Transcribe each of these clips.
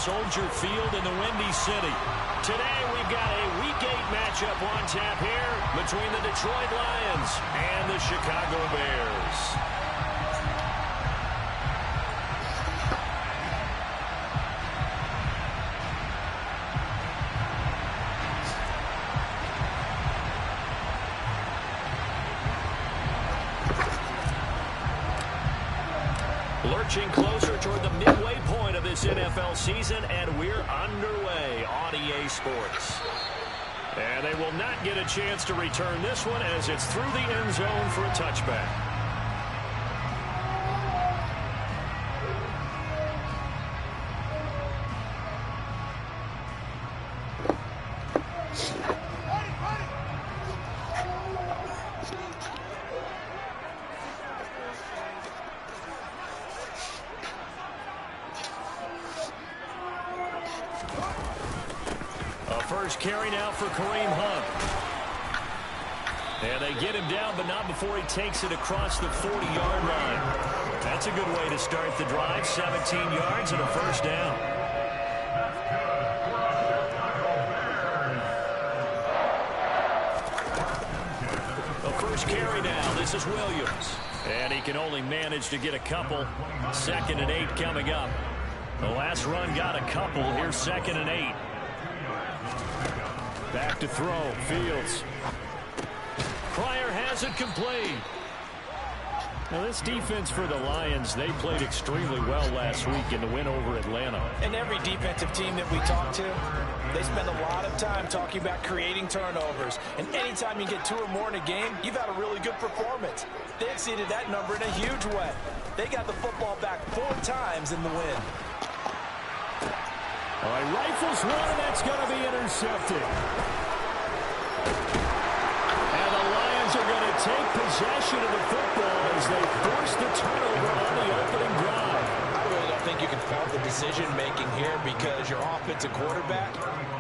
Soldier Field in the Windy City. Today we've got a Week 8 matchup on tap here between the Detroit Lions and the Chicago Bears. Lurching closer toward the midway point of this NFL season, and we're underway on EA Sports. And they will not get a chance to return this one as it's through the end zone for a touchback. First carry now for Kareem Hunt. And they get him down, but not before he takes it across the 40-yard line. That's a good way to start the drive. 17 yards and a first down. The first carry now. This is Williams. And he can only manage to get a couple. 2nd and 8 coming up. The last run got a couple. Here's 2nd and 8. Back to throw, Fields. Pryor has it complete. Now this defense for the Lions, they played extremely well last week in the win over Atlanta. And every defensive team that we talk to, they spend a lot of time talking about creating turnovers. And anytime you get 2 or more in a game, you've had a really good performance. They exceeded that number in a huge way. They got the football back 4 times in the win. All right, rifles one, and that's going to be intercepted. And the Lions are going to take possession of the football as they force the turnover on the opening drive. I really don't think you can fault the decision-making here because your offensive quarterback,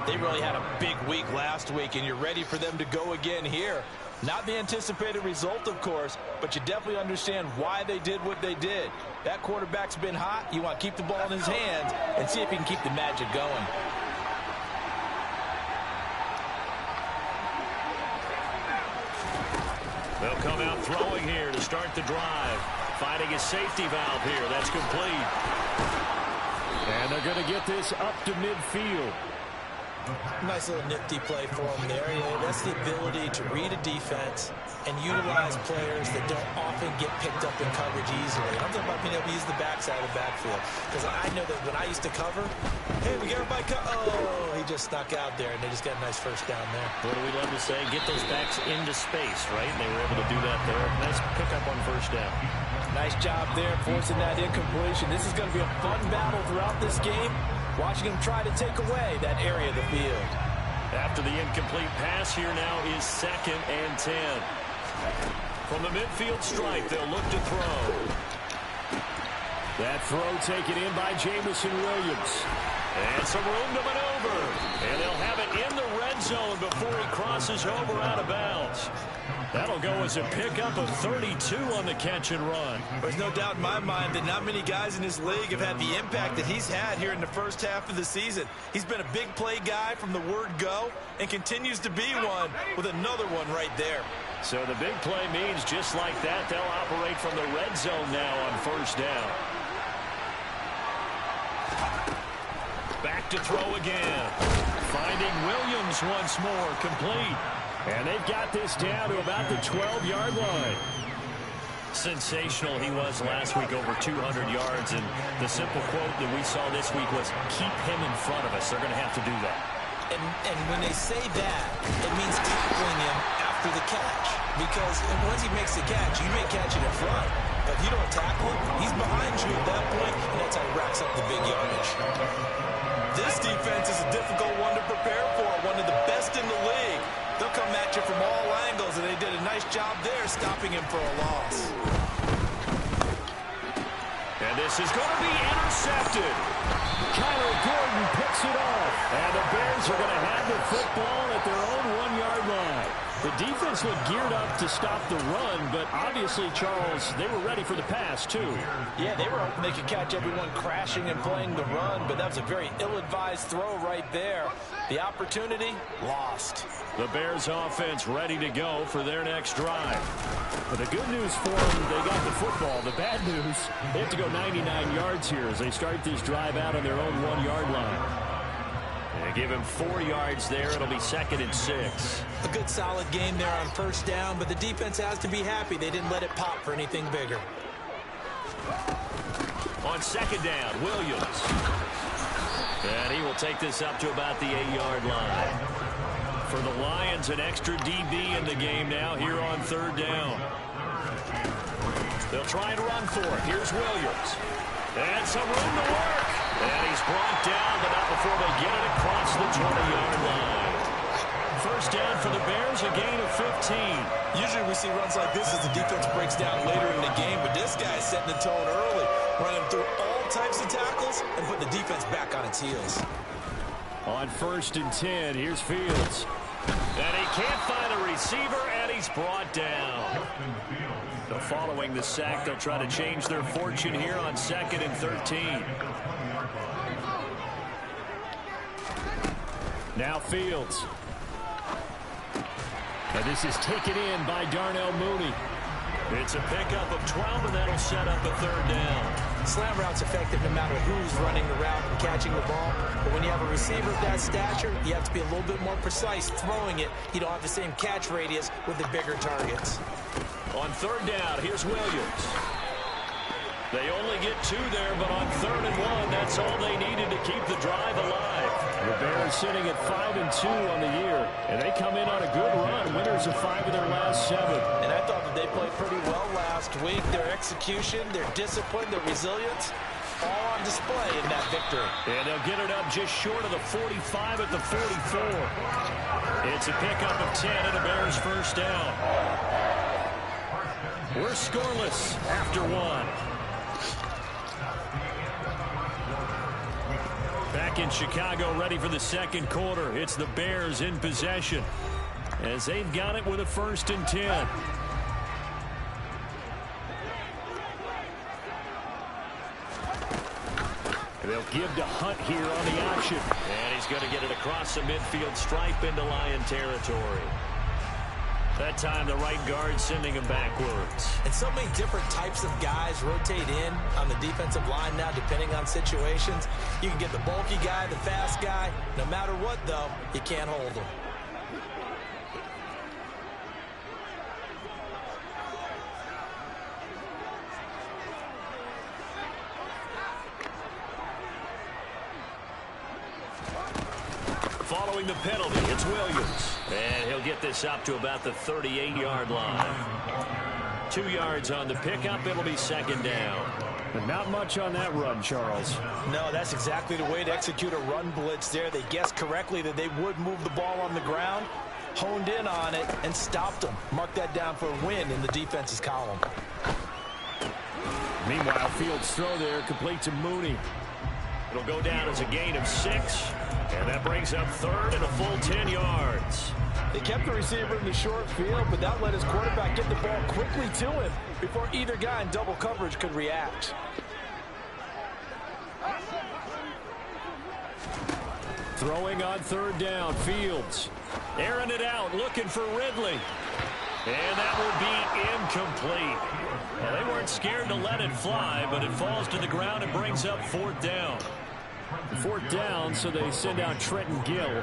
they really had a big week last week, and you're ready for them to go again here. Not the anticipated result, of course, but you definitely understand why they did what they did. That quarterback's been hot. You want to keep the ball in his hands and see if he can keep the magic going. They'll come out throwing here to start the drive. Finding a safety valve here. That's complete. And they're going to get this up to midfield. Nice little nifty play for him there. That's the ability to read a defense and utilize players that don't often get picked up in coverage easily. And I'm talking about being able to use the backside of the backfield. Because I know that when I used to cover, hey, we got everybody oh, he just stuck out there, and they just got a nice first down there. What do we love to say? Get those backs into space, right? And they were able to do that there. Nice pickup on first down. Nice job there forcing that incompletion. This is going to be a fun battle throughout this game. Watching him try to take away that area of the field. After the incomplete pass, here now is 2nd and 10. From the midfield stripe, they'll look to throw. That throw taken in by Jameson Williams. And some room to maneuver. And they'll have it in the red zone before he crosses over out of bounds. That'll go as a pickup of 32 on the catch and run. There's no doubt in my mind that not many guys in this league have had the impact that he's had here in the first half of the season. He's been a big play guy from the word go and continues to be one with another one right there. So the big play means just like that, they'll operate from the red zone now on first down. Back to throw again. Finding Williams once more, complete. And they've got this down to about the 12-yard line. Sensational he was last week, over 200 yards. And the simple quote that we saw this week was, keep him in front of us. They're going to have to do that. And when they say that, it means tackling him after the catch. Because once he makes the catch, you may catch it in front. But if you don't tackle him, he's behind you at that point, and that's how he racks up the big yardage. This defense is a difficult one to prepare for, one of the best in the league. They'll come at you from all angles, and they did a nice job there stopping him for a loss. And this is going to be intercepted. Kyler Gordon picks it off. And the Bears are going to have the football at their own 1-yard line. The defense looked geared up to stop the run, but obviously, Charles, they were ready for the pass, too. Yeah, they were hoping they could catch everyone crashing and playing the run, but that was a very ill-advised throw right there. The opportunity, lost. The Bears offense ready to go for their next drive. But the good news for them, they got the football. The bad news, they have to go 99 yards here as they start this drive out on their own 1-yard line. They give him 4 yards there. It'll be 2nd and 6. A good solid game there on first down, but the defense has to be happy they didn't let it pop for anything bigger. On 2nd down, Williams. And he will take this up to about the 8-yard line. For the Lions, an extra DB in the game now here on 3rd down. They'll try and run for it. Here's Williams. And some room to work. And he's brought down, but not before they get it across the 20-yard line. First down for the Bears, a gain of 15. Usually we see runs like this as the defense breaks down later in the game, but this guy is setting the tone early, running through all types of tackles and putting the defense back on its heels. On 1st and 10, here's Fields. And he can't find a receiver, and he's brought down. So following the sack, they'll try to change their fortune here on 2nd and 13. Now Fields. And this is taken in by Darnell Mooney. It's a pickup of 12, and that'll set up a 3rd down. Slam route's effective no matter who's running the route and catching the ball. But when you have a receiver of that stature, you have to be a little bit more precise throwing it. You don't have the same catch radius with the bigger targets. On 3rd down, here's Williams. They only get 2 there, but on 3rd and 1, that's all they needed to keep the drive alive. The Bears sitting at 5-2 on the year, and they come in on a good run, winners of 5 of their last 7. And I thought that they played pretty well last week. Their execution, their discipline, their resilience, all on display in that victory. And they'll get it up just short of the 45 at the 44. It's a pickup of 10 and a Bears first down. We're scoreless after 1. Back in Chicago, ready for the 2nd quarter. It's the Bears in possession as they've got it with a 1st and 10. They'll give to Hunt here on the option. And he's going to get it across the midfield stripe into Lion territory. That time the right guard sending him backwards. And so many different types of guys rotate in on the defensive line now depending on situations. You can get the bulky guy, the fast guy. No matter what, though, you can't hold them. Following the penalty, it's Williams. And he'll get this up to about the 38-yard line. 2 yards on the pickup. It'll be 2nd down. But not much on that run, Charles. No, that's exactly the way to execute a run blitz there. They guessed correctly that they would move the ball on the ground, honed in on it, and stopped them. Mark that down for a win in the defense's column. Meanwhile, Fields' throw there complete to Mooney. It'll go down as a gain of 6. And that brings up 3rd and a full 10 yards. They kept the receiver in the short field, but that let his quarterback get the ball quickly to him before either guy in double coverage could react. Throwing on 3rd down, Fields. Airing it out, looking for Ridley. And that will be incomplete. Well, they weren't scared to let it fly, but it falls to the ground and brings up 4th down. 4th down, so they send out Trenton Gill.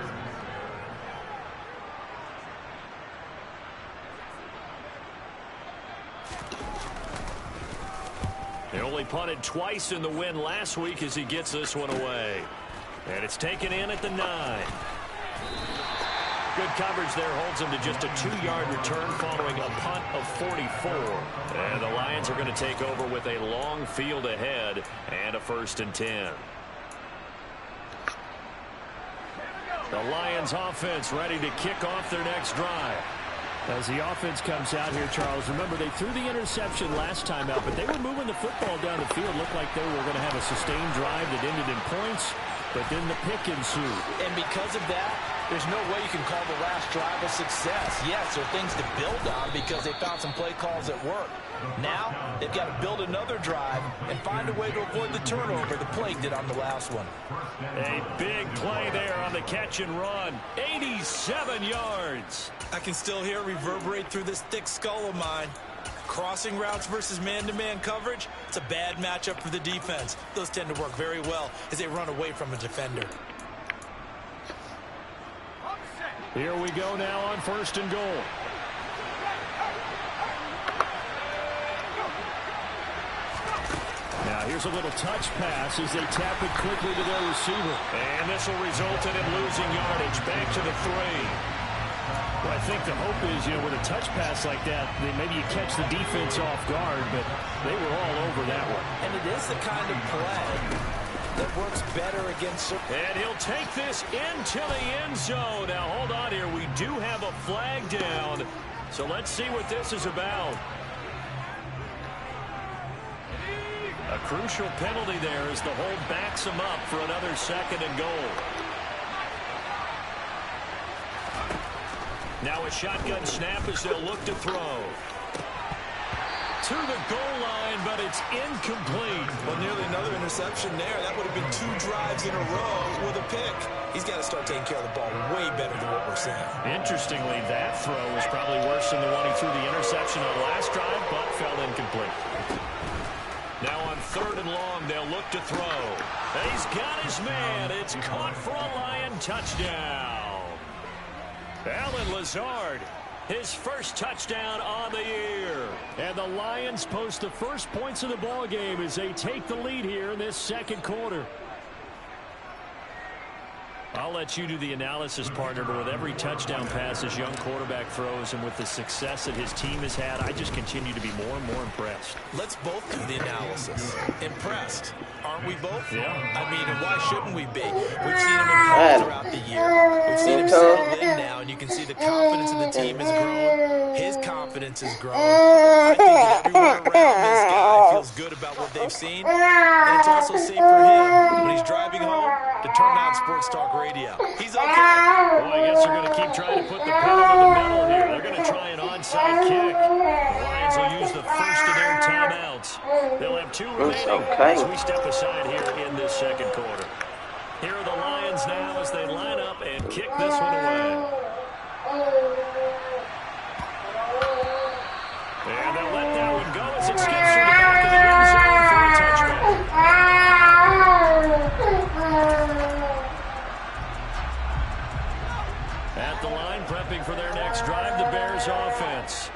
They only punted twice in the win last week as he gets this one away. And it's taken in at the 9. Good coverage there holds him to just a 2-yard return following a punt of 44. And the Lions are going to take over with a long field ahead and a 1st and 10. The Lions offense ready to kick off their next drive. As the offense comes out here, Charles, remember they threw the interception last time out, but they were moving the football down the field. Looked like they were going to have a sustained drive that ended in points, but then the pick ensued. And because of that, There's no way you can call the last drive a success. Yes, there are things to build on because they found some play calls that work. Now, they've got to build another drive and find a way to avoid the turnover the Plague did on the last one. A big play there on the catch and run. 87 yards. I can still hear it reverberate through this thick skull of mine. Crossing routes versus man-to-man coverage, it's a bad matchup for the defense. Those tend to work very well as they run away from a defender. Here we go now on 1st and goal. Now here's a little touch pass as they tap it quickly to their receiver. And this will result in him losing yardage back to the 3. Well, I think the hope is, with a touch pass like that, maybe you catch the defense off guard, but they were all over that one. And it is the kind of play that works better against... And he'll take this into the end zone. Now, hold on here. We do have a flag down, so let's see what this is about. A crucial penalty there as the hold backs him up for another 2nd and goal. Now a shotgun snap as they'll look to throw. To the goal line, but it's incomplete. Well, nearly another interception there. That would have been 2 drives in a row with a pick. He's got to start taking care of the ball way better than what we're seeing. Interestingly, that throw was probably worse than the one he threw the interception on last drive, but fell incomplete. Now on 3rd and long, they'll look to throw. He's got his man. It's caught for a Lion touchdown. Allen Lazard, his first touchdown on the year. And the Lions post the first points of the ball game as they take the lead here in this 2nd quarter. I'll let you do the analysis, partner, but with every touchdown pass this young quarterback throws and with the success that his team has had, I just continue to be more and more impressed. Let's both do the analysis. Impressed. Aren't we both? Yeah. I mean, and why shouldn't we be? We've seen him improve throughout the year. We've seen him settle in now, and you can see the confidence of the team has grown. His confidence has grown. I think that everyone around this guy feels good about what they've seen, and it's also safe for him when he's driving home to turn on Sports Talk Radio. He's okay. Well, I guess they're going to keep trying to put the pedal to the metal here. They're going to try an onside kick. The Lions will use the first of their timeouts. They'll have 2 remaining as we step aside here in this 2nd quarter. Here are the Lions now as they line up and kick this one away. And they'll let that one go as it skips through the back of the end zone for a touchdown. At the line, prepping for their next drive, the Bears offense.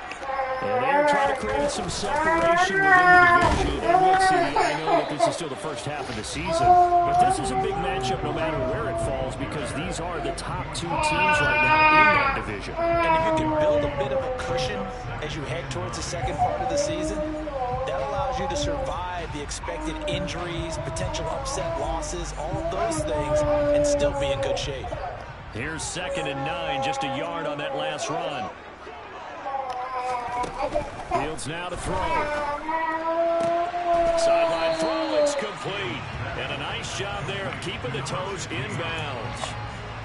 And they're trying to create some separation within the division. And we'll see, I know that this is still the first half of the season, but this is a big matchup no matter where it falls because these are the top 2 teams right now in that division. And if you can build a bit of a cushion as you head towards the 2nd part of the season, that allows you to survive the expected injuries, potential upset losses, all of those things, and still be in good shape. Here's 2nd and 9, just a yard on that last run. Fields now to throw. Sideline throw, it's complete. And a nice job there of keeping the toes inbounds.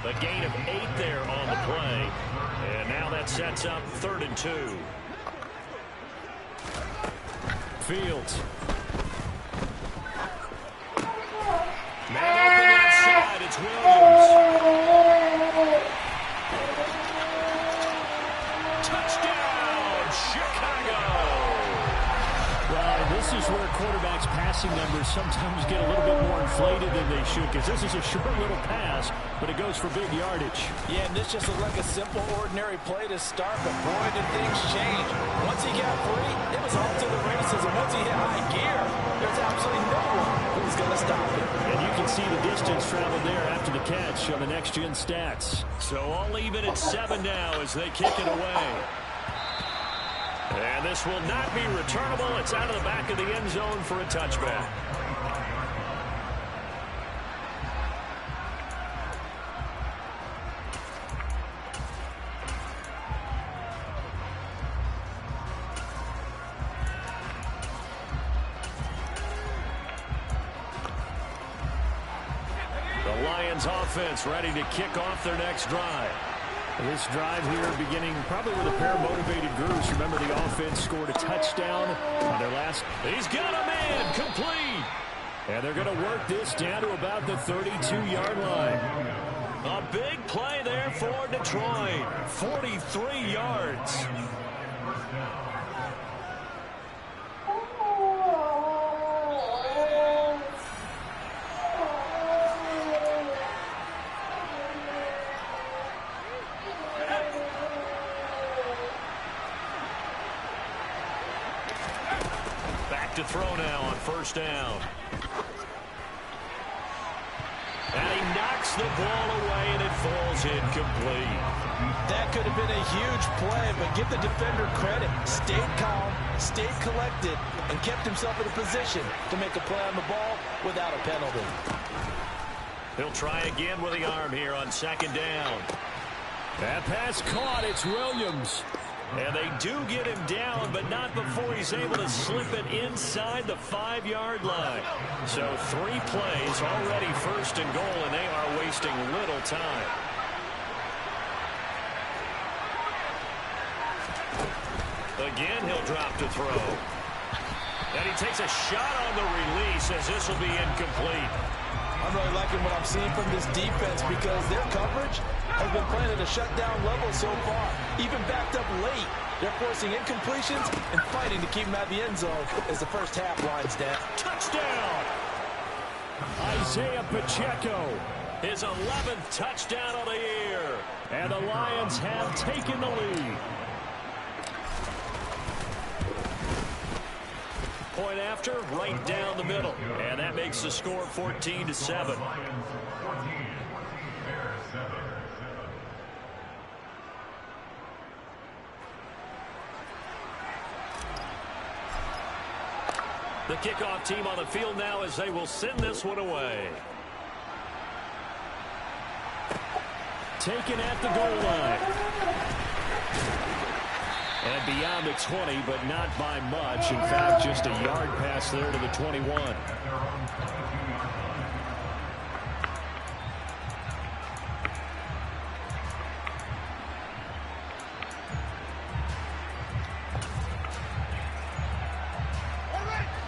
A gain of 8 there on the play. And now that sets up 3rd and 2. Fields. Man open outside, it's Williams. Touchdown, Chicago! Well, this is where quarterbacks' passing numbers sometimes get a little bit more inflated than they should, because this is a short little pass, but it goes for big yardage. Yeah, and this just looked like a simple, ordinary play to start, but boy, did things change. Once he got free, it was off to the races, and once he hit high gear, there's absolutely no one who's going to stop him. And you can see the distance traveled there after the catch on the next-gen stats. So I'll leave it at 7 now as they kick it away. And this will not be returnable. It's out of the back of the end zone for a touchback. Lions offense ready to kick off their next drive. This drive here beginning probably with a pair of motivated groups. Remember, the offense scored a touchdown on their last. He's got a man complete. And they're going to work this down to about the 32-yard line. A big play there for Detroit. 43 yards. To throw now on first down. And he knocks the ball away, and it falls incomplete. That could have been a huge play, but give the defender credit. Stayed calm, stayed collected, and kept himself in a position to make a play on the ball without a penalty. He'll try again with the arm here on second down. That pass caught. It's Williams. And they do get him down, but not before he's able to slip it inside the 5-yard line. So 3 plays already first and goal, and they are wasting little time. Again, he'll drop to throw. And he takes a shot on the release as this will be incomplete. I'm really liking what I'm seeing from this defense because their coverage has been playing at a shutdown level so far. Even backed up late, they're forcing incompletions and fighting to keep them out of the end zone as the first half winds down. Touchdown! Isaiah Pacheco, his 11th touchdown of the year. And the Lions have taken the lead. Point after, right down the middle. And that makes the score 14-7. The kickoff team on the field now as they will send this one away. Taken at the goal line. And beyond the 20, but not by much. In fact, just a yard pass there to the 21.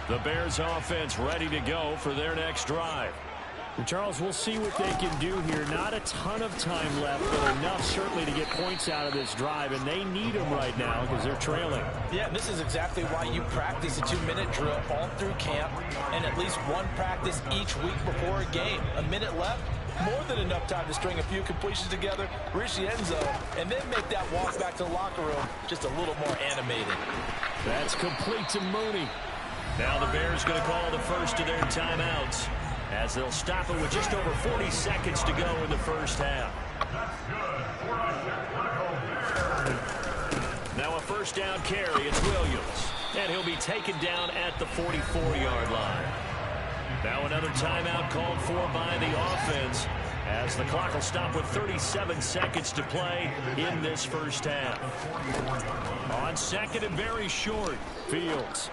The Bears offense ready to go for their next drive. And Charles, we'll see what they can do here. Not a ton of time left, but enough certainly to get points out of this drive, and they need them right now because they're trailing. Yeah, this is exactly why you practice a 2-minute drill all through camp and at least one practice each week before a game. A minute left, more than enough time to string a few completions together, reach the end zone, and then make that walk back to the locker room just a little more animated. That's complete to Mooney. Now the Bears going to call the first of their timeouts, as they'll stop it with just over 40 seconds to go in the first half. Now a first down carry. It's Williams. And he'll be taken down at the 44-yard line. Now another timeout called for by the offense, as the clock will stop with 37 seconds to play in this first half. On second and very short, Fields.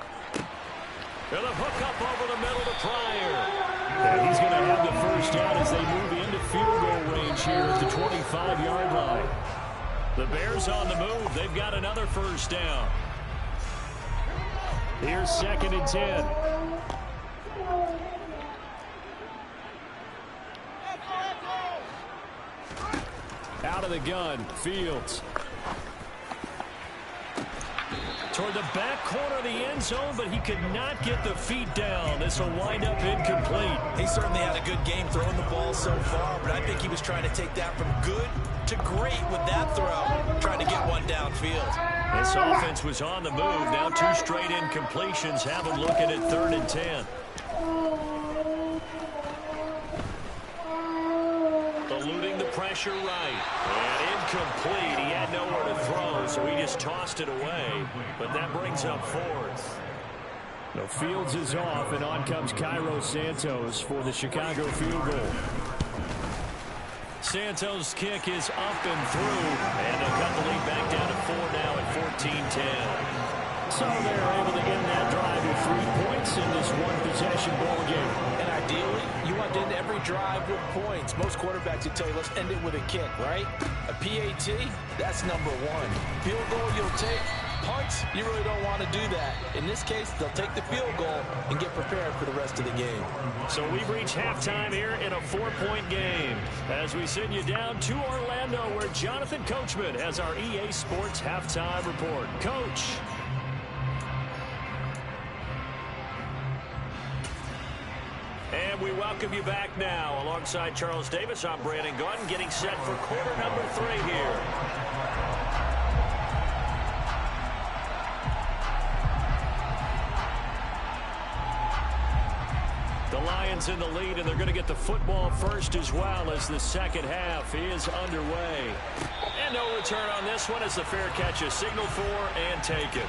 And a hook up over the middle to Pryor. And he's going to have the first down as they move into field goal range here at the 25-yard line. The Bears on the move. They've got another first down. Here's second and 10. Out of the gun, Fields. Toward the back corner of the end zone, but he could not get the feet down. This will wind up incomplete. He certainly had a good game throwing the ball so far, but I think he was trying to take that from good to great with that throw, trying to get one downfield. This offense was on the move. Now 2 straight incompletions have them looking at 3rd and 10. Eluding the pressure right. And incomplete. He had nowhere to throw, so he just tossed it away. But that brings up 4th. The Fields is off, and on comes Cairo Santos for the Chicago field goal. Santos' kick is up and through, and they'll cut the lead back down to 4 now at 14-10. So they're able to end that drive with 3 points in this one-possession ball game. And ideally, you want to end every drive with points. Most quarterbacks would tell you, let's end it with a kick, right? A PAT, that's number one. Field goal you'll take. Punts, you really don't want to do that. In this case, they'll take the field goal and get prepared for the rest of the game. So we've reached halftime here in a 4-point game. As we send you down to Orlando, where Jonathan Coachman has our EA Sports halftime report. Coach. And we welcome you back now. Alongside Charles Davis, I'm Brandon Gunn, getting set for quarter number 3 here. The Lions in the lead, and they're going to get the football first as well as the second half is underway. And no return on this one as the fair catch is signaled for and taken.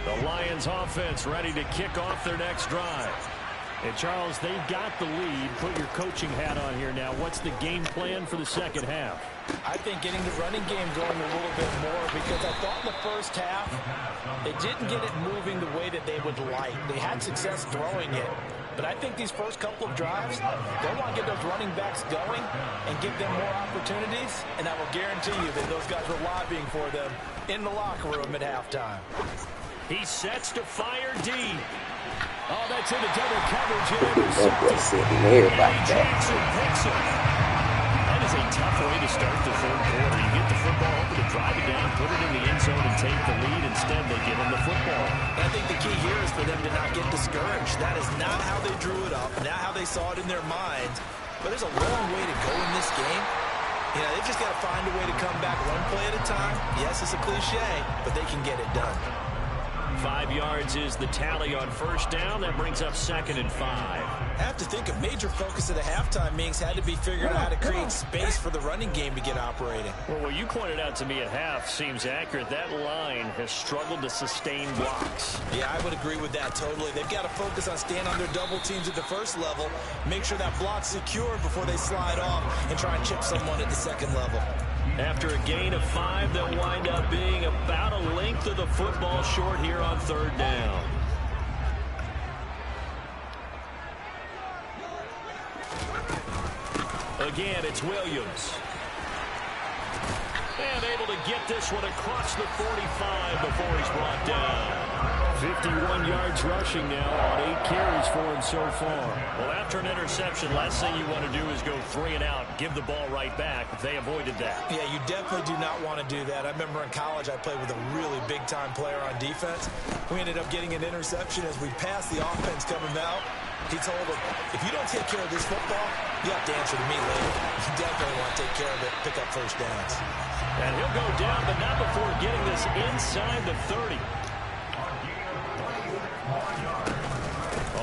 The Lions offense ready to kick off their next drive. And, Charles, they've got the lead. Put your coaching hat on here now. What's the game plan for the second half? I think getting the running game going a little bit more, because I thought in the first half they didn't get it moving the way that they would like. They had success throwing it. But I think these first couple of drives, they want to get those running backs going and give them more opportunities. And I will guarantee you that those guys were lobbying for them in the locker room at halftime. He sets to fire deep. Oh, that's into double coverage. And Jackson picks it. That is a tough way to start the third quarter. You get the football, hoping to drive it down, put it in the end zone, and take the lead. Instead, they give them the football. I think the key here is for them to not get discouraged. That is not how they drew it up, not how they saw it in their minds. But there's a long way to go in this game. You know, they've just got to find a way to come back one play at a time. Yes, it's a cliche, but they can get it done. 5 yards is the tally on first down. That brings up 2nd and 5. I have to think a major focus of the halftime meetings had to be figuring out how to create space for the running game to get operating. Well, what you pointed out to me at half seems accurate. That line has struggled to sustain blocks. Yeah, I would agree with that totally. They've got to focus on staying on their double teams at the first level, make sure that block's secure before they slide off and try and chip someone at the second level. After a gain of 5, they'll wind up being about a length of the football short here on third down. Again, it's Williams. And able to get this one across the 45 before he's brought down. 51 yards rushing now on 8 carries for him so far. Well, after an interception, last thing you want to do is go 3 and out, give the ball right back. They avoided that. Yeah, you definitely do not want to do that. I remember in college I played with a really big-time player on defense. We ended up getting an interception as we passed the offense coming out. He told him, if you don't take care of this football, you have to answer to me later. You definitely want to take care of it, pick up first downs. And he'll go down, but not before getting this inside the 30.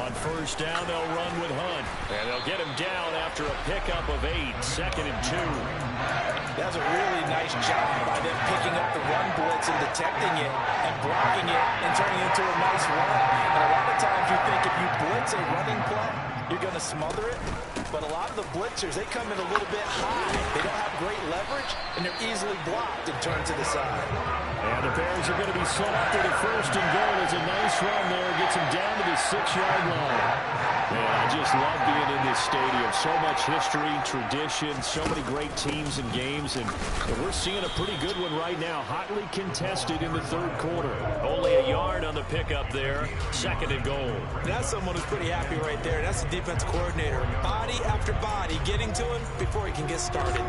On first down, they'll run with Hunt. And they'll get him down after a pickup of 8, 2nd and 2. That's a really nice job by them picking up the run blitz and detecting it and blocking it and turning it into a nice run. And a lot of times you think if you blitz a running play, you're going to smother it. But a lot of the blitzers, they come in a little bit high. They don't have great leverage, and they're easily blocked and turned to the side. And the Bears are going to be set up for the first and goal. It's a nice run there. Gets him down to the 6-yard line. Man, I just love being in this stadium. So much history, tradition, so many great teams and games. And we're seeing a pretty good one right now. Hotly contested in the third quarter. Only a yard on the pickup there. 2nd and goal. That's someone who's pretty happy right there. That's the defense coordinator. Body after body getting to him before he can get started.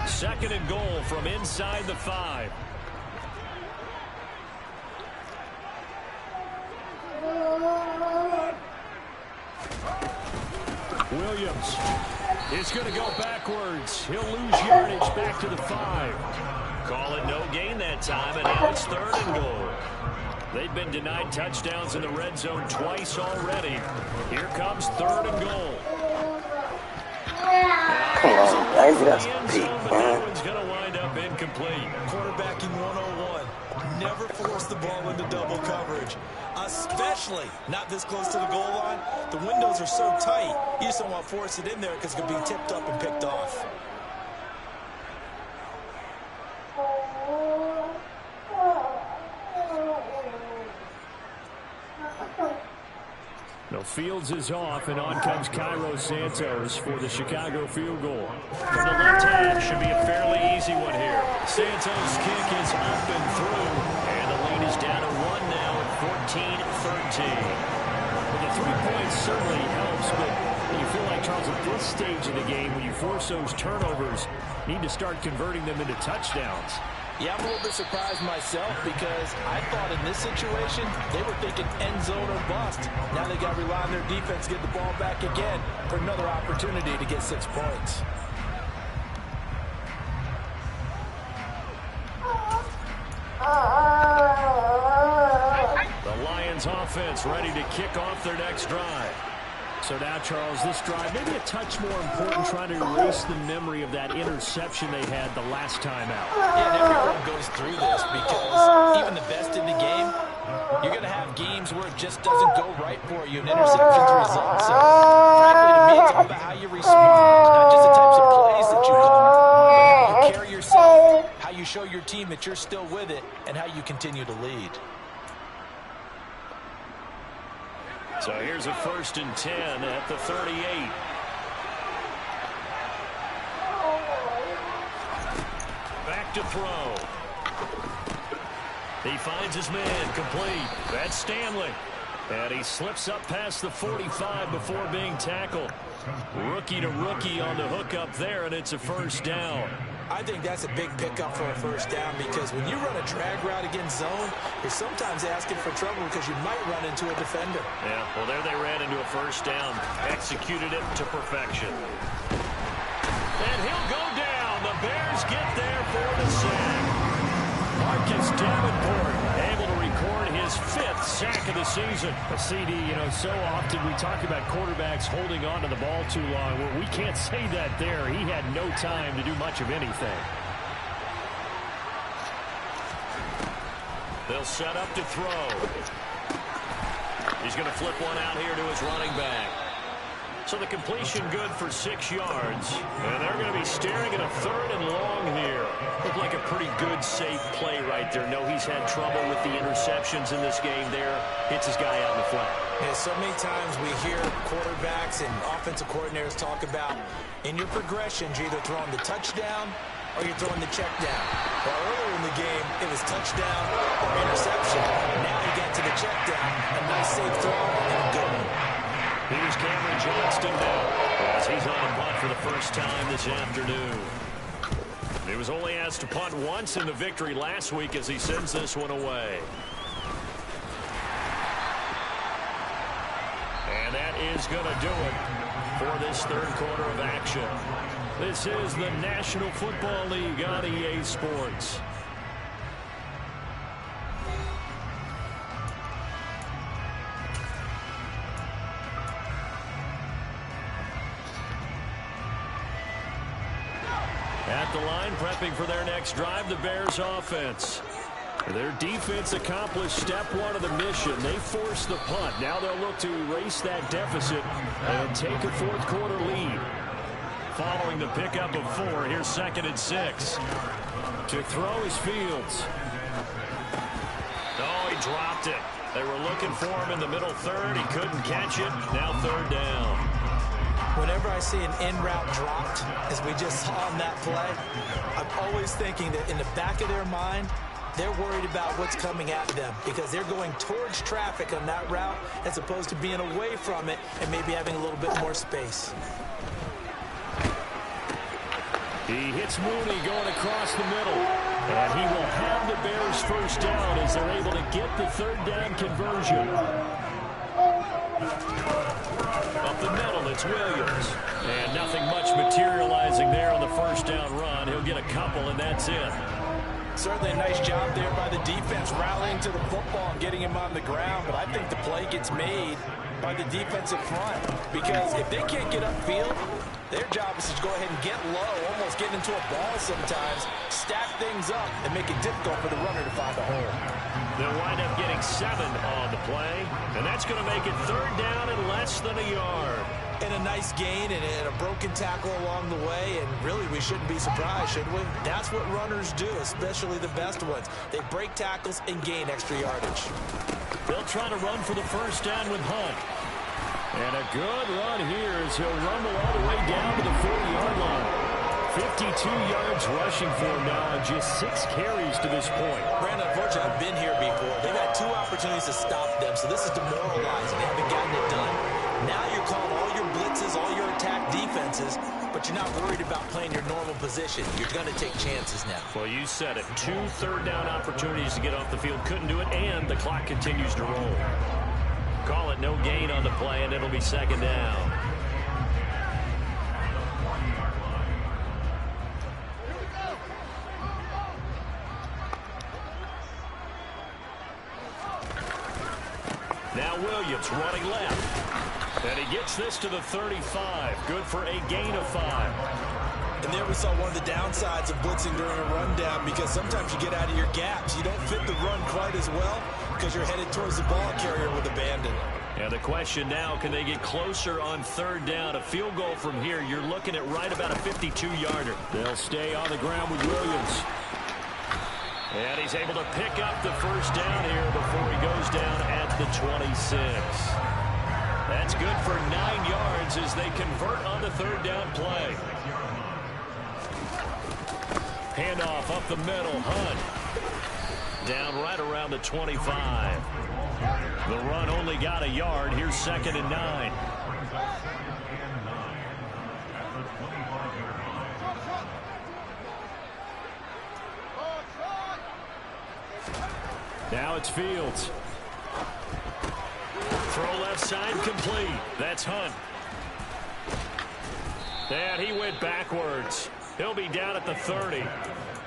2nd and goal from inside the 5. Williams is going to go backwards. He'll lose yardage back to the 5. Call it no gain that time, and now it's 3rd and goal. They've been denied touchdowns in the red zone twice already. Here comes 3rd and goal. Come on, guys, that's That one's going to wind up incomplete. Quarterbacking 101. Never force the ball into double coverage, especially not this close to the goal line. The windows are so tight, you just don't want to force it in there because it could be tipped up and picked off. No, Fields is off, and on comes Cairo Santos for the Chicago field goal. From the left hand, should be a fairly easy one here. Santos' kick is up and through, and the lead is down to 1 now at 14-13. Well, the 3 points certainly helps, but you feel like, Charles, at this stage of the game, when you force those turnovers, need to start converting them into touchdowns. Yeah, I'm a little bit surprised myself because I thought in this situation they were thinking end zone or bust. Now they got to rely on their defense to get the ball back again for another opportunity to get 6 points. The Lions offense ready to kick off their next drive. So now, Charles, this drive maybe a touch more important, trying to erase the memory of that interception they had the last time out. Yeah, and everyone goes through this because even the best in the game, you're going to have games where it just doesn't go right for you and interceptions result. So, frankly, to me, it's all about how you respond, not just the types of plays that you call, but how you carry yourself, how you show your team that you're still with it, and how you continue to lead. So here's a 1st and 10 at the 38. Back to throw. He finds his man complete. That's Stanley. And he slips up past the 45 before being tackled. Rookie to rookie on the hook up there, and it's a 1st down. I think that's a big pickup for a 1st down because when you run a drag route against zone, you're sometimes asking for trouble because you might run into a defender. Yeah, well, there they ran into a 1st down. Executed it to perfection. And he'll go down. The Bears get there for the sack. Marcus Davenport able to record his 5th sack of the season. A CD, you know, so often we talk about quarterbacks holding on to the ball too long. Well, we can't say that there. He had no time to do much of anything. They'll set up to throw. He's going to flip one out here to his running back. So the completion good for 6 yards. And they're going to be staring at a 3rd and long here. Looked like a pretty good, safe play right there. No, he's had trouble with the interceptions in this game there. Hits his guy out in the flat. Yeah, so many times we hear quarterbacks and offensive coordinators talk about in your progressions, you're either throwing the touchdown or you're throwing the check down. Well, earlier in the game, it was touchdown or interception. Now you get to the check down, a nice safe throw, and a good one. Here's Cameron Johnston now as he's on the punt for the 1st time this afternoon. He was only asked to punt once in the victory last week as he sends this one away. And that is going to do it for this 3rd quarter of action. This is the National Football League on EA Sports. At the line, prepping for their next drive, the Bears offense. Their defense accomplished step 1 of the mission. They forced the punt. Now they'll look to erase that deficit and take a 4th quarter lead. Following the pickup of 4, here's 2nd and 6. To throw is Fields. Oh, he dropped it. They were looking for him in the middle 3rd. He couldn't catch it. Now 3rd down. Whenever I see an in-route dropped, as we just saw on that play, I'm always thinking that in the back of their mind, they're worried about what's coming at them because they're going towards traffic on that route as opposed to being away from it and maybe having a little bit more space. He hits Mooney going across the middle. And he will have the Bears 1st down as they're able to get the 3rd down conversion. Up the middle, it's Williams. And nothing much materializing there on the 1st down run. He'll get a couple, and that's it. Certainly a nice job there by the defense rallying to the football and getting him on the ground. But I think the play gets made by the defensive front. Because if they can't get upfield, their job is to go ahead and get low, almost getting into a ball sometimes. Stack things up and make it difficult for the runner to find a hole. They'll wind up getting 7 on the play, and that's going to make it 3rd down and less than a yard. And a nice gain and a broken tackle along the way, and really we shouldn't be surprised, should we? That's what runners do, especially the best ones. They break tackles and gain extra yardage. They'll try to run for the 1st down with Hunt. And a good run here as he'll rumble all the way down to the 40-yard line. 52 yards rushing for him now on just 6 carries to this point. Brandon, unfortunately, I've been here before. They've had 2 opportunities to stop them, so this is demoralizing. They haven't gotten it done. Now you're calling all your blitzes, all your attack defenses, but you're not worried about playing your normal position. You're going to take chances now. Well, you said it. 2 third-down opportunities to get off the field. Couldn't do it, and the clock continues to roll. Call it no gain on the play, and it'll be 2nd down. Now Williams running left. And he gets this to the 35. Good for a gain of 5. And there we saw one of the downsides of blitzing during a rundown, because sometimes you get out of your gaps. You don't fit the run quite as well because you're headed towards the ball carrier with abandon. And the question now, can they get closer on 3rd down? A field goal from here, you're looking at right about a 52-yarder. They'll stay on the ground with Williams. And he's able to pick up the 1st down here before he goes down at the 26. That's good for 9 yards as they convert on the 3rd down play. Handoff up the middle. Hunt down right around the 25. The run only got a yard. Here's 2nd and 9. Now it's Fields. Throw left side complete. That's Hunt. And he went backwards. He'll be down at the 30.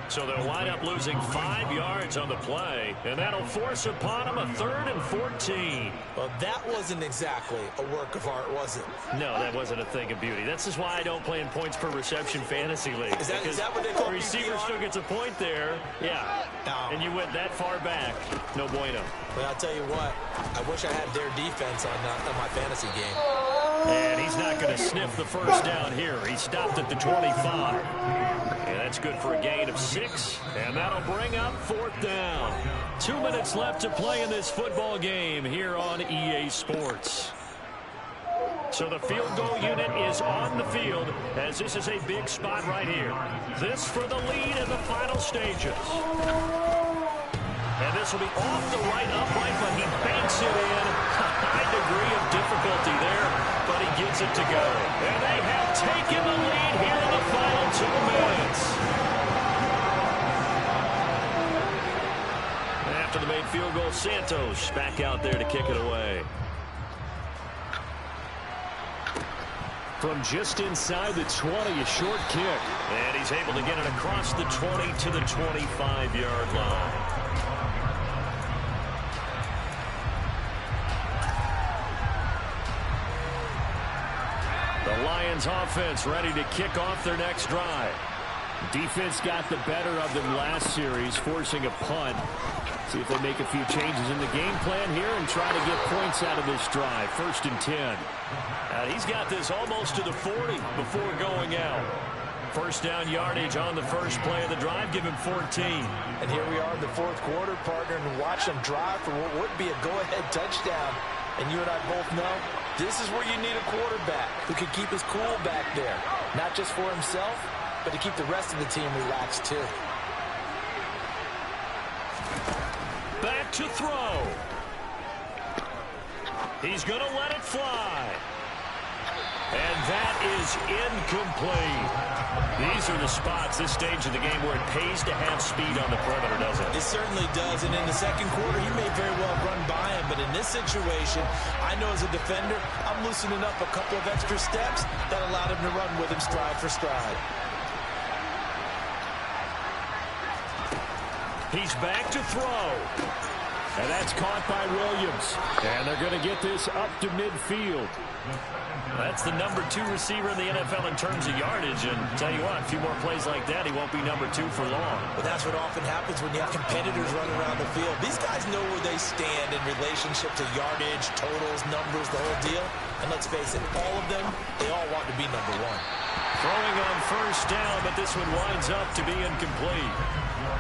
So they'll wind up losing 5 yards on the play, and that'll force upon them a 3rd and 14. Well, that wasn't exactly a work of art, was it? No, that wasn't a thing of beauty. This is why I don't play in points per reception fantasy league. Is that what they call the receiver PPR? still gets a point there. Yeah. No. And you went that far back. No bueno. But I'll tell you what, I wish I had their defense on my fantasy game. And he's not going to sniff the 1st down here. He stopped at the 25. And that's good for a gain of 6. And that'll bring up 4th down. 2 minutes left to play in this football game here on EA Sports. So the field goal unit is on the field as this is a big spot right here. This for the lead in the final stages. And this will be off the right upright, but he banks it in. A high degree of difficulty there, but he gets it to go. And they have taken the lead here in the final 2 minutes. And after the made field goal, Santos back out there to kick it away. From just inside the 20, a short kick. And he's able to get it across the 20 to the 25-yard line. The Lions offense ready to kick off their next drive. Defense got the better of them last series, forcing a punt. See if they make a few changes in the game plan here and try to get points out of this drive. 1st and 10. And he's got this almost to the 40 before going out. 1st down yardage on the first play of the drive. Give him 14. And here we are in the 4th quarter, partner, and watch them drive for what would be a go-ahead touchdown. And you and I both know this is where you need a quarterback who can keep his cool back there. Not just for himself, but to keep the rest of the team relaxed too. Back to throw. He's going to let it fly. And that is incomplete. These are the spots, this stage of the game, where it pays to have speed on the perimeter, doesn't it? It certainly does, and in the 2nd quarter, he may very well run by him, but in this situation, I know as a defender, I'm loosening up a couple of extra steps that allowed him to run with him stride for stride. He's back to throw. And that's caught by Williams. And they're going to get this up to midfield. That's the number 2 receiver in the NFL in terms of yardage. And tell you what, a few more plays like that, he won't be number 2 for long. But that's what often happens when you have competitors running around the field. These guys know where they stand in relationship to yardage, totals, numbers, the whole deal. And let's face it, all of them, they all want to be number 1. Throwing on first down, but this one winds up to be incomplete.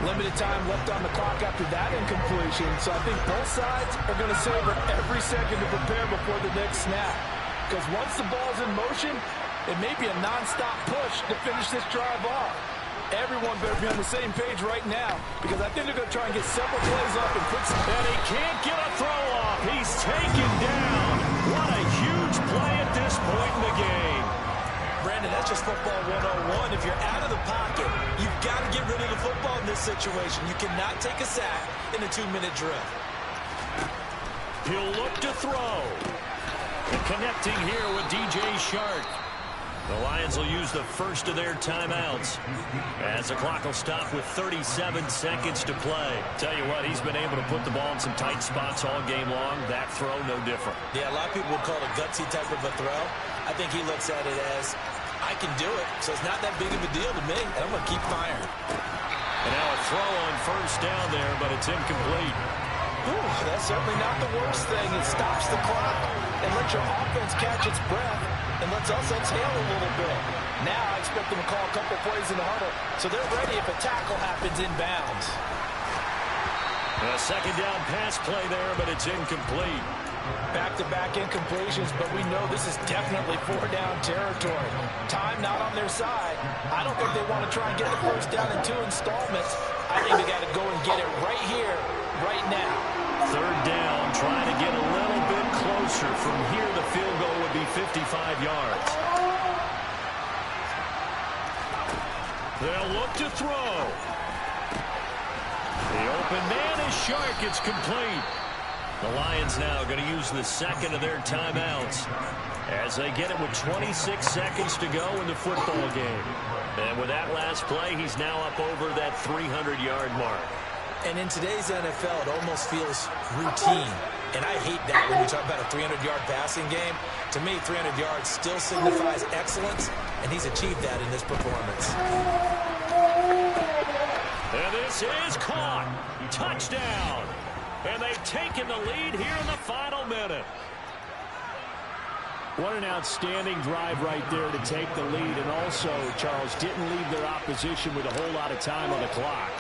Limited time left on the clock after that incompletion, so I think both sides are going to savor every second to prepare before the next snap. Because once the ball's in motion, it may be a non-stop push to finish this drive off. Everyone better be on the same page right now, because I think they're going to try and get several plays up and put some... And he can't get a throw off. He's taken down. What a huge play at this point in the game. Brandon, that's just football 101. If you're out of the pocket, you've got to get rid of the football in this situation. You cannot take a sack in a 2-minute drill. He'll look to throw. And connecting here with DJ Shark. The Lions will use the first of their timeouts as the clock will stop with 37 seconds to play. Tell you what, he's been able to put the ball in some tight spots all game long. That throw, no different. Yeah, a lot of people would call it a gutsy type of a throw. I think he looks at it as, I can do it, so it's not that big of a deal to me, and I'm going to keep firing. And now a throw on first down there, but it's incomplete. Ooh, that's certainly not the worst thing. It stops the clock and lets your offense catch its breath and lets us exhale a little bit. Now I expect them to call a couple plays in the huddle, so they're ready if a tackle happens inbounds. A second down pass play there, but it's incomplete. Back-to-back incompletions, but we know this is definitely 4-down territory. Time not on their side. I don't think they want to try and get the first down in 2 installments. I think they got to go and get it right here, right now. Third down, trying to get a little bit closer. From here, the field goal would be 55 yards. They'll look to throw. The open man is Shark. It's complete. The Lions now going to use the second of their timeouts as they get it with 26 seconds to go in the football game. And with that last play, he's now up over that 300-yard mark. And in today's NFL, it almost feels routine. And I hate that when you talk about a 300-yard passing game. To me, 300 yards still signifies excellence, and he's achieved that in this performance. And this is caught. Touchdown. And they've taken the lead here in the final minute. What an outstanding drive right there to take the lead. And also, Charles, didn't leave their opposition with a whole lot of time on the clock.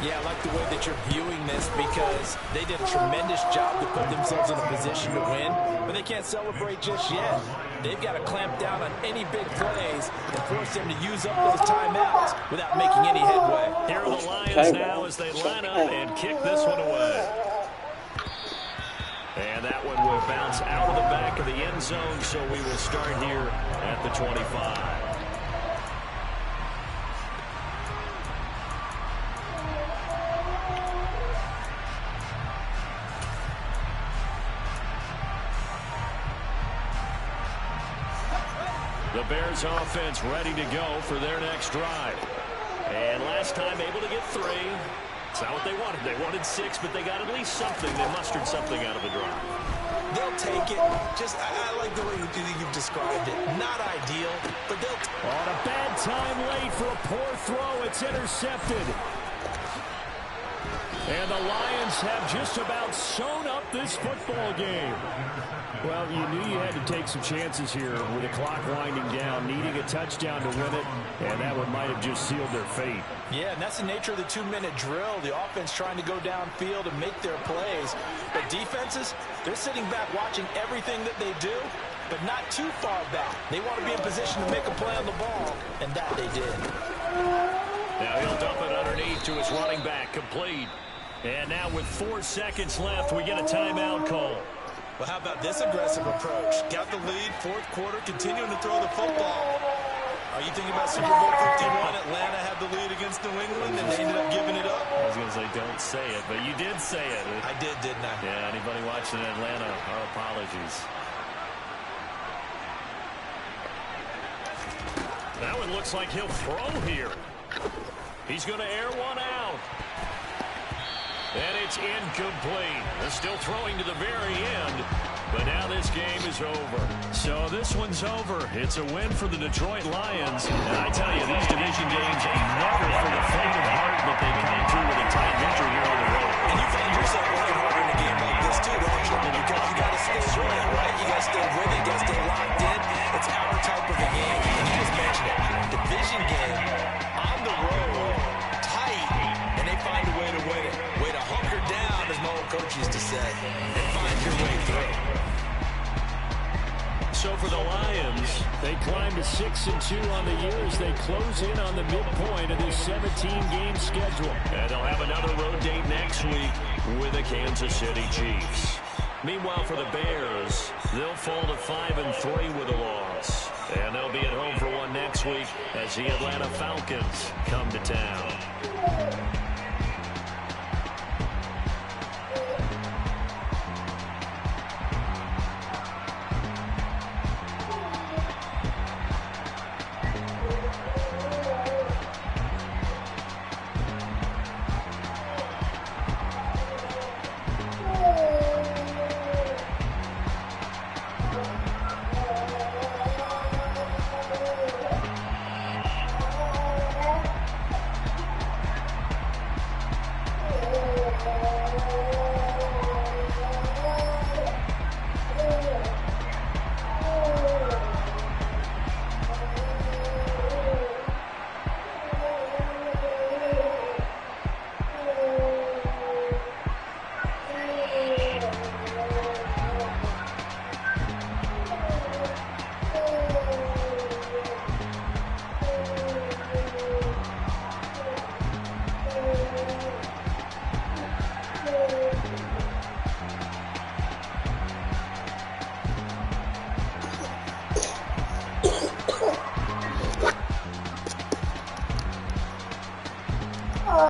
Yeah, I like the way that you're viewing this because they did a tremendous job to put themselves in a position to win, but they can't celebrate just yet. They've got to clamp down on any big plays and force them to use up those timeouts without making any headway. Here are the Lions now as they line up and kick this one away. And that one will bounce out of the back of the end zone, so we will start here at the 25. The Bears offense ready to go for their next drive. And last time able to get 3. It's not what they wanted. They wanted 6, but they got at least something. They mustered something out of the drive. They'll take it. I like the way you've described it. Not ideal, but they'll... On a bad time late for a poor throw. It's intercepted. And the Lions have just about sewn up this football game. Well, you knew you had to take some chances here with the clock winding down, needing a touchdown to win it, and that one might have just sealed their fate. Yeah, and that's the nature of the 2-minute drill. The offense trying to go downfield and make their plays. But defenses, they're sitting back watching everything that they do, but not too far back. They want to be in position to make a play on the ball, and that they did. Now he'll dump it underneath to his running back, complete. And now with 4 seconds left, we get a timeout call. Well, how about this aggressive approach? Got the lead, 4th quarter, continuing to throw the football. Are you thinking about Super Bowl 51? Atlanta had the lead against New England, and they ended up giving it up? I was going to say, don't say it, but you did say it. I did, didn't I? Yeah, anybody watching Atlanta, our apologies. Now it looks like he'll throw here. He's going to air one out. And it's incomplete. They're still throwing to the very end, but now this game is over. So this one's over. It's a win for the Detroit Lions. And I tell you, these division games are never for the faint of heart, but they come through with a tight victory here on the road. And you find yourself working harder in a game like this, too, don't you? Because you got to stay with it, right? You got to stay with it. You got to stay locked in. It's our type of a game. And you just mentioned it. Division game on the road, tight, and they find a way to win it. Way to hunker down, as my old coach used to say, and find your way through. So for the Lions, they climb to 6-2 on the year as they close in on the midpoint of this 17-game schedule. And they'll have another road date next week with the Kansas City Chiefs. Meanwhile, for the Bears, they'll fall to 5-3 with a loss. And they'll be at home for one next week as the Atlanta Falcons come to town.